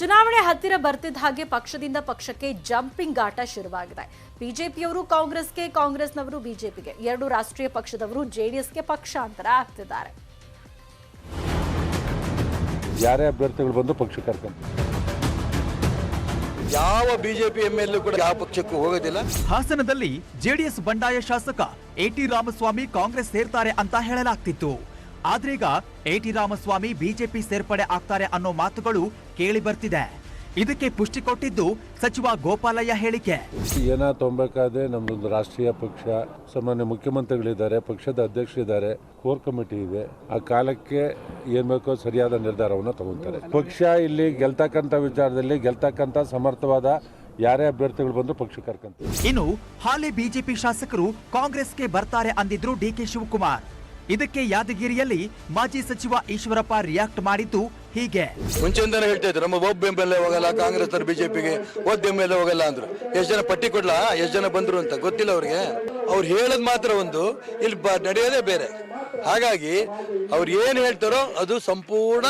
ಚುನಾವಣೆ ಹತ್ತಿರ ಬರ್ತಿದ್ದ ಹಾಗೆ ಪಕ್ಷದಿಂದ ಪಕ್ಷಕ್ಕೆ ಜಂಪಿಂಗ್ ಆಟ ಶುರುವಾಗಿದೆ. ಬಿಜೆಪಿಯವರು ಕಾಂಗ್ರೆಸ್ಗೆ, ಕಾಂಗ್ರೆಸ್ನವರು ಬಿಜೆಪಿಗೆ, ಎರಡು ರಾಷ್ಟ್ರೀಯ ಪಕ್ಷದವರು ಜೆಡಿಎಸ್ಗೆ ಪಕ್ಷಾಂತರ ಆಗ್ತಿದ್ದಾರೆ. ಯಾರೇ ಅಭ್ಯರ್ಥಿಗಳು ಬಂದು ಪಕ್ಷ ಕರ್ಕೊಂಡು ಯಾವ ಬಿಜೆಪಿ ಎಂಎಲ್ಎ ಕೂಡ ಯಾವ ಪಕ್ಷಕ್ಕೂ ಹೋಗೋದಿಲ್ಲ. ಹಾಸನದಲ್ಲಿ ಜೆಡಿಎಸ್ ಬಂಡಾಯ ಶಾಸಕ ಎಟಿ ರಾಮಸ್ವಾಮಿ ಕಾಂಗ್ರೆಸ್ ಸೇರ್ತಾರೆ ಅಂತ ಹೇಳಲಾಗ್ತಿತ್ತು. ಆದ್ರೀಗ ಎಟಿ ರಾಮಸ್ವಾಮಿ ಬಿಜೆಪಿ ಸೇರ್ಪಡೆ ಆಗ್ತಾರೆ ಅನ್ನೋ ಮಾತುಗಳು ಕೇಳಿ ಬರ್ತಿದೆ. ಇದಕ್ಕೆ ಪುಷ್ಟಿ ಕೊಟ್ಟಿದ್ದು ಸಚಿವ ಗೋಪಾಲಯ್ಯ ಹೇಳಿಕೆ. ಏನಾಗಬೇಕಾದ್ರೆ ನಮ್ದೊಂದು ರಾಷ್ಟ್ರೀಯ ಪಕ್ಷ, ಸಾಮಾನ್ಯ ಮುಖ್ಯಮಂತ್ರಿಗಳಿದ್ದಾರೆ, ಪಕ್ಷದ ಅಧ್ಯಕ್ಷರಿದ್ದಾರೆ, ಕೋರ್ ಕಮಿಟಿ ಇದೆ. ಆ ಕಾಲಕ್ಕೆ ಏನ್ ಬೇಕೋ ಸರಿಯಾದ ನಿರ್ಧಾರವನ್ನು ತಗೊಂತಾರೆ. ಪಕ್ಷ ಇಲ್ಲಿ ಗೆಲ್ತಕ್ಕಂಥ ವಿಚಾರದಲ್ಲಿ ಗೆಲ್ತಕ್ಕಂಥ ಸಮರ್ಥವಾದ ಯಾರೇ ಅಭ್ಯರ್ಥಿಗಳು ಬಂದು ಪಕ್ಷ ಕರ್ಕೊಂತಾರೆ. ಇನ್ನು ಹಾಲಿ ಬಿಜೆಪಿ ಶಾಸಕರು ಕಾಂಗ್ರೆಸ್ಗೆ ಬರ್ತಾರೆ ಅಂದಿದ್ರು ಡಿಕೆ ಶಿವಕುಮಾರ್. ಇದಕ್ಕೆ ಯಾದಗಿರಿಯಲ್ಲಿ ಮಾಜಿ ಸಚಿವ ಈಶ್ವರಪ್ಪ ರಿಯಾಕ್ಟ್ ಮಾಡಿದ್ದು ಹೀಗೆ. ಮುಂಚೆಯಿಂದಾನೆ ಹೇಳ್ತಾ ಇದ್ರು, ನಮ್ಮ ಒಬ್ಬ ಎಂಎಲ್ಎ ಹೋಗಲ್ಲ, ಕಾಂಗ್ರೆಸ್ ಬಿಜೆಪಿಗೆ ಒಬ್ಬ ಎಂಎಲ್ಎ ಹೋಗಲ್ಲ ಅಂದ್ರು. ಎಷ್ಟು ಜನ ಪಟ್ಟಿ ಕೊಡ್ಲಾ, ಎಷ್ಟು ಜನ ಬಂದ್ರು ಅಂತ ಗೊತ್ತಿಲ್ಲ ಅವ್ರಿಗೆ. ಅವ್ರು ಹೇಳದ್ ಮಾತ್ರ ಒಂದು, ಇಲ್ಲಿ ನಡೆಯೋದೇ ಬೇರೆ. ಹಾಗಾಗಿ ಅವ್ರು ಏನ್ ಹೇಳ್ತಾರೋ ಅದು ಸಂಪೂರ್ಣ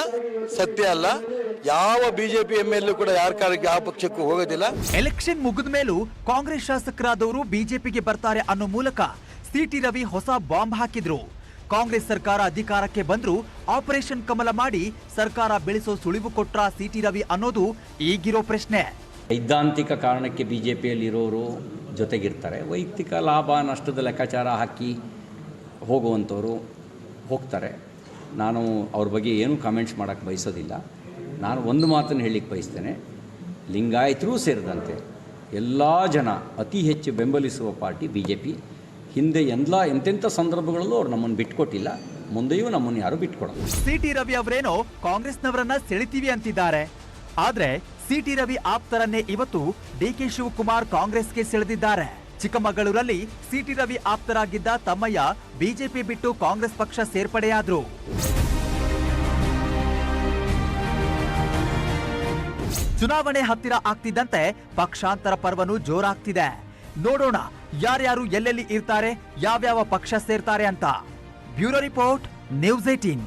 ಸತ್ಯ ಅಲ್ಲ. ಯಾವ ಬಿಜೆಪಿ ಎಂಎಲ್ಎ ಕೂಡ ಯಾರ ಕಾಲಕ್ಕೆ ಯಾವ ಪಕ್ಷಕ್ಕೂ ಹೋಗೋದಿಲ್ಲ. ಎಲೆಕ್ಷನ್ ಮುಗಿದ ಮೇಲೂ ಕಾಂಗ್ರೆಸ್ ಶಾಸಕರಾದವರು ಬಿಜೆಪಿಗೆ ಬರ್ತಾರೆ ಅನ್ನೋ ಮೂಲಕ ಸಿಟಿ ರವಿ ಹೊಸ ಬಾಂಬ್ ಹಾಕಿದ್ರು. ಕಾಂಗ್ರೆಸ್ ಸರ್ಕಾರ ಅಧಿಕಾರಕ್ಕೆ ಬಂದ್ರು ಆಪರೇಷನ್ ಕಮಲ ಮಾಡಿ ಸರ್ಕಾರ ಬೆಳೆಸೋ ಸುಳಿವು ಕೊಟ್ರ ಸಿಟಿ ರವಿ ಅನ್ನೋದು ಈಗಿರೋ ಪ್ರಶ್ನೆ. ಸೈದ್ಧಾಂತಿಕ ಕಾರಣಕ್ಕೆ ಬಿಜೆಪಿಯಲ್ಲಿ ಇರೋರು ಜೊತೆಗಿರ್ತಾರೆ. ವೈಯಕ್ತಿಕ ಲಾಭ ನಷ್ಟದ ಲೆಕ್ಕಾಚಾರ ಹಾಕಿ ಹೋಗುವಂಥವ್ರು ಹೋಗ್ತಾರೆ. ನಾನು ಅವ್ರ ಬಗ್ಗೆ ಏನೂ ಕಾಮೆಂಟ್ಸ್ ಮಾಡೋಕ್ಕೆ ಬಯಸೋದಿಲ್ಲ. ನಾನು ಒಂದು ಮಾತನ್ನು ಹೇಳಲಿಕ್ಕೆ ಬಯಸ್ತೇನೆ, ಲಿಂಗಾಯತರೂ ಸೇರಿದಂತೆ ಎಲ್ಲ ಜನ ಅತಿ ಹೆಚ್ಚು ಬೆಂಬಲಿಸುವ ಪಾರ್ಟಿ ಬಿಜೆಪಿ. ಹಿಂದೆ ಎಂತೆಂಥ ಸಂದರ್ಭಗಳಲ್ಲೂ ಅವ್ರು ನಮ್ಮನ್ನು ಬಿಟ್ಕೊಟ್ಟಿಲ್ಲ, ಮುಂದೆಯೂ ನಮ್ಮನ್ನು ಯಾರು ಬಿಟ್ಕೊಡಲ್ಲ. ಸಿಟಿ ರವಿ ಅವರೇನೋ ಕಾಂಗ್ರೆಸ್ನವರನ್ನ ಸೆಳಿತೀವಿ ಅಂತಿದ್ದಾರೆ. ಆದ್ರೆ ಸಿಟಿ ರವಿ ಆಪ್ತರನ್ನೇ ಇವತ್ತು ಡಿಕೆ ಶಿವಕುಮಾರ್ ಕಾಂಗ್ರೆಸ್ಗೆ ಸೆಳೆದಿದ್ದಾರೆ. ಚಿಕ್ಕಮಗಳೂರಲ್ಲಿ ಸಿಟಿ ರವಿ ಆಪ್ತರಾಗಿದ್ದ ತಮ್ಮಯ್ಯ ಬಿಜೆಪಿ ಬಿಟ್ಟು ಕಾಂಗ್ರೆಸ್ ಪಕ್ಷ ಸೇರ್ಪಡೆಯಾದ್ರು. ಚುನಾವಣೆ ಹತ್ತಿರ ಆಗ್ತಿದ್ದಂತೆ ಪಕ್ಷಾಂತರ ಪರ್ವನು ಜೋರಾಗ್ತಿದೆ. ನೋಡೋಣ ಯಾರ್ಯಾರು ಎಲ್ಲೆಲ್ಲಿ ಇರ್ತಾರೆ, ಯಾವ್ಯಾವ ಪಕ್ಷ ಸೇರ್ತಾರೆ ಅಂತ. Bureau report, news 18.